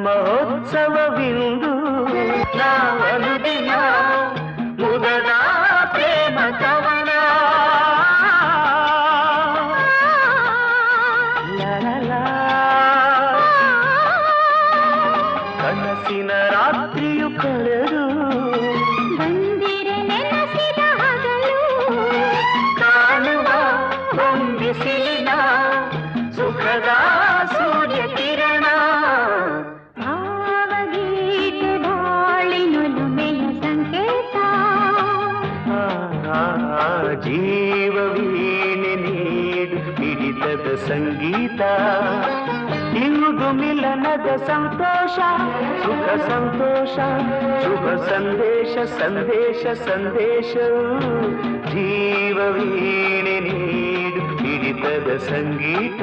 ಮಹೋತ್ಸವವಿಂದು ನಾವನುದಿನ ಮುದದ ಪ್ರೇಮ ಕವನ ಕನಸಿನ ರಾತ್ರಿಯು ಕಳೆದು ಬಂದಿರೆ ನೆನಸಿದ ಹಗಲು ಕಾಣುವ ಹೊಂದಿಸಿಲಿನ ಸುಖದ ಸೂರ್ಯ ಕಿರಣ ಭಾವಗೀತೆ ಬಾಳಿನುಲುಮೆಯ ಸಂಕೇತ ಜೀವ ವೀಣೆ ನೀಡು ಹಿಡಿತದ ಸಂಗೀತ ಇಂದು ಮಿಲನದ ಸಂತೋಷ ಸುಖ ಸಂತೋಷ ಶುಭ ಸಂದೇಶ ಸಂದೇಶ ಸಂದೇಶವು ಜೀವ ವೀಣೆ ನೀಡು ಹಿಡಿತದ ಸಂಗೀತ